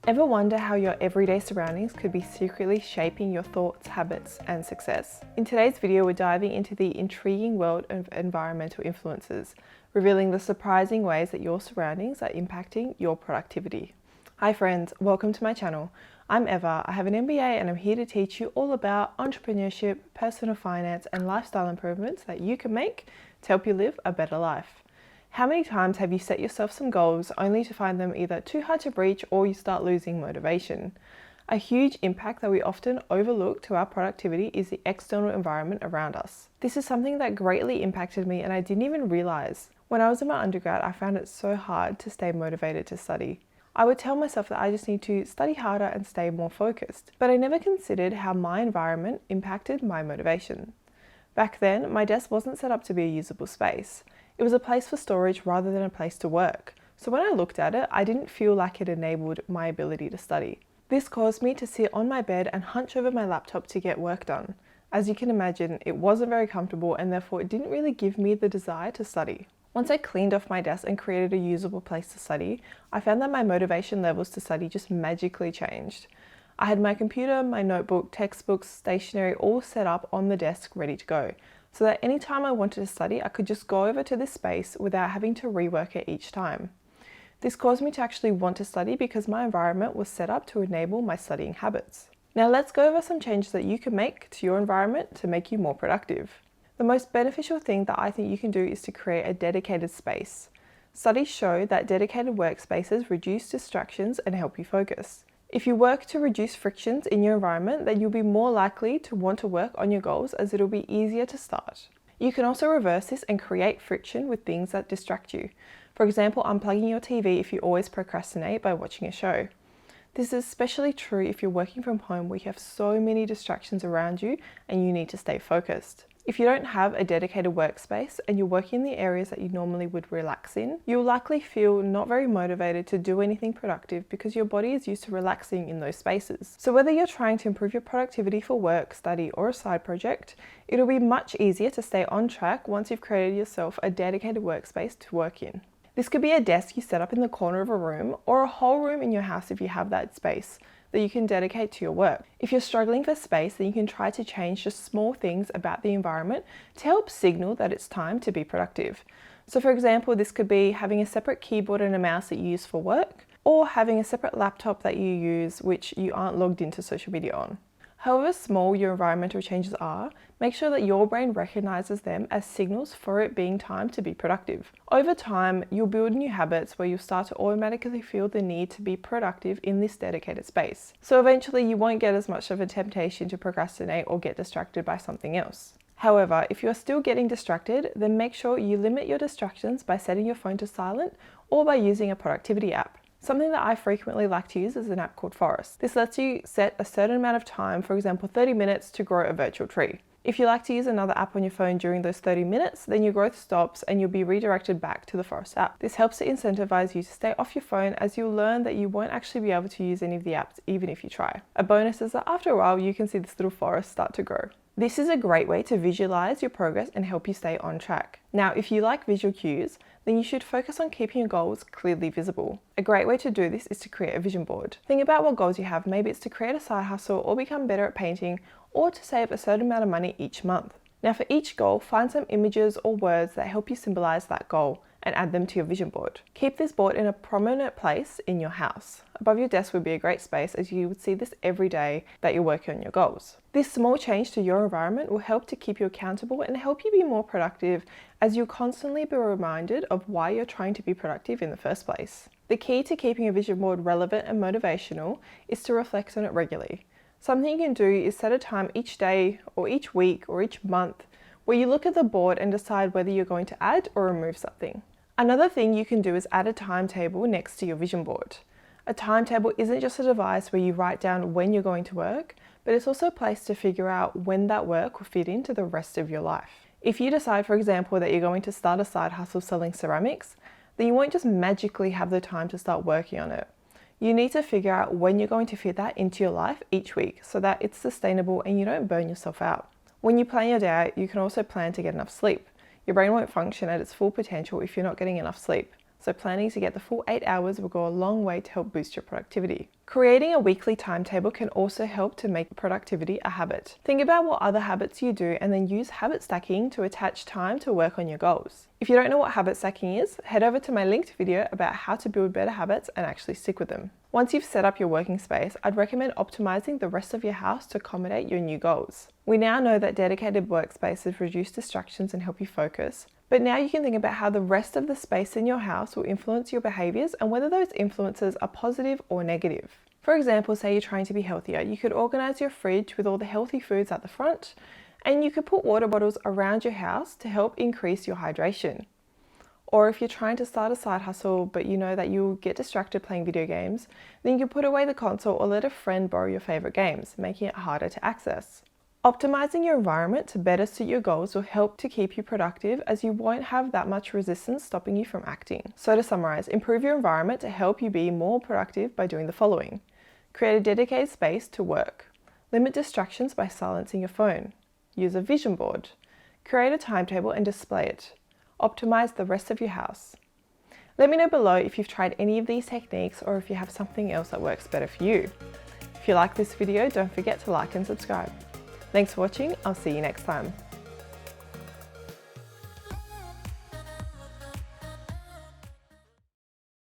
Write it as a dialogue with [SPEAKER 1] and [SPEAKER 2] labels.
[SPEAKER 1] Ever wonder how your everyday surroundings could be secretly shaping your thoughts, habits, and success? In today's video, we're diving into the intriguing world of environmental influences, revealing the surprising ways that your surroundings are impacting your productivity. Hi friends, welcome to my channel. I'm Eva, I have an MBA and I'm here to teach you all about entrepreneurship, personal finance, and lifestyle improvements that you can make to help you live a better life. How many times have you set yourself some goals only to find them either too hard to reach or you start losing motivation? A huge impact that we often overlook to our productivity is the external environment around us. This is something that greatly impacted me and I didn't even realize. When I was in my undergrad, I found it so hard to stay motivated to study. I would tell myself that I just need to study harder and stay more focused, but I never considered how my environment impacted my motivation. Back then, my desk wasn't set up to be a usable space. It was a place for storage rather than a place to work. So when I looked at it, I didn't feel like it enabled my ability to study. This caused me to sit on my bed and hunch over my laptop to get work done. As you can imagine, it wasn't very comfortable and therefore it didn't really give me the desire to study. Once I cleaned off my desk and created a usable place to study, I found that my motivation levels to study just magically changed. I had my computer, my notebook, textbooks, stationery all set up on the desk ready to go, so that anytime I wanted to study, I could just go over to this space without having to rework it each time. This caused me to actually want to study because my environment was set up to enable my studying habits. Now let's go over some changes that you can make to your environment to make you more productive. The most beneficial thing that I think you can do is to create a dedicated space. Studies show that dedicated workspaces reduce distractions and help you focus. If you work to reduce frictions in your environment, then you'll be more likely to want to work on your goals as it'll be easier to start. You can also reverse this and create friction with things that distract you. For example, unplugging your TV if you always procrastinate by watching a show. This is especially true if you're working from home where you have so many distractions around you and you need to stay focused. If you don't have a dedicated workspace and you're working in the areas that you normally would relax in, you'll likely feel not very motivated to do anything productive because your body is used to relaxing in those spaces. So whether you're trying to improve your productivity for work, study, or a side project, it'll be much easier to stay on track once you've created yourself a dedicated workspace to work in. This could be a desk you set up in the corner of a room or a whole room in your house if you have that space that you can dedicate to your work. If you're struggling for space, then you can try to change just small things about the environment to help signal that it's time to be productive. So for example, this could be having a separate keyboard and a mouse that you use for work, or having a separate laptop that you use which you aren't logged into social media on. However small your environmental changes are, make sure that your brain recognizes them as signals for it being time to be productive. Over time, you'll build new habits where you'll start to automatically feel the need to be productive in this dedicated space. So eventually you won't get as much of a temptation to procrastinate or get distracted by something else. However, if you're still getting distracted, then make sure you limit your distractions by setting your phone to silent or by using a productivity app. Something that I frequently like to use is an app called Forest. This lets you set a certain amount of time, for example 30 minutes, to grow a virtual tree. If you like to use another app on your phone during those 30 minutes, then your growth stops and you'll be redirected back to the Forest app. This helps to incentivize you to stay off your phone as you'll learn that you won't actually be able to use any of the apps even if you try. A bonus is that after a while you can see this little forest start to grow. This is a great way to visualize your progress and help you stay on track. Now, if you like visual cues, then you should focus on keeping your goals clearly visible. A great way to do this is to create a vision board. Think about what goals you have. Maybe it's to create a side hustle or become better at painting or to save a certain amount of money each month. Now for each goal, find some images or words that help you symbolize that goal and add them to your vision board. Keep this board in a prominent place in your house. Above your desk would be a great space as you would see this every day that you're working on your goals. This small change to your environment will help to keep you accountable and help you be more productive as you'll constantly be reminded of why you're trying to be productive in the first place. The key to keeping a vision board relevant and motivational is to reflect on it regularly. Something you can do is set a time each day or each week or each month where you look at the board and decide whether you're going to add or remove something. Another thing you can do is add a timetable next to your vision board. A timetable isn't just a device where you write down when you're going to work, but it's also a place to figure out when that work will fit into the rest of your life. If you decide, for example, that you're going to start a side hustle selling ceramics, then you won't just magically have the time to start working on it. You need to figure out when you're going to fit that into your life each week so that it's sustainable and you don't burn yourself out. When you plan your day out, you can also plan to get enough sleep. Your brain won't function at its full potential if you're not getting enough sleep. so planning to get the full 8 hours will go a long way to help boost your productivity. Creating a weekly timetable can also help to make productivity a habit. Think about what other habits you do and then use habit stacking to attach time to work on your goals. If you don't know what habit stacking is, head over to my linked video about how to build better habits and actually stick with them. Once you've set up your working space, I'd recommend optimizing the rest of your house to accommodate your new goals. We now know that dedicated workspaces reduce distractions and help you focus, but now you can think about how the rest of the space in your house will influence your behaviors and whether those influences are positive or negative. For example, say you're trying to be healthier, you could organize your fridge with all the healthy foods at the front, and you could put water bottles around your house to help increase your hydration. Or if you're trying to start a side hustle but you know that you'll get distracted playing video games, then you can put away the console or let a friend borrow your favorite games, making it harder to access. Optimizing your environment to better suit your goals will help to keep you productive, as you won't have that much resistance stopping you from acting. So to summarize, improve your environment to help you be more productive by doing the following. Create a dedicated space to work. Limit distractions by silencing your phone. Use a vision board. Create a timetable and display it. Optimize the rest of your house. Let me know below if you've tried any of these techniques or if you have something else that works better for you. If you like this video, don't forget to like and subscribe. Thanks for watching, I'll see you next time.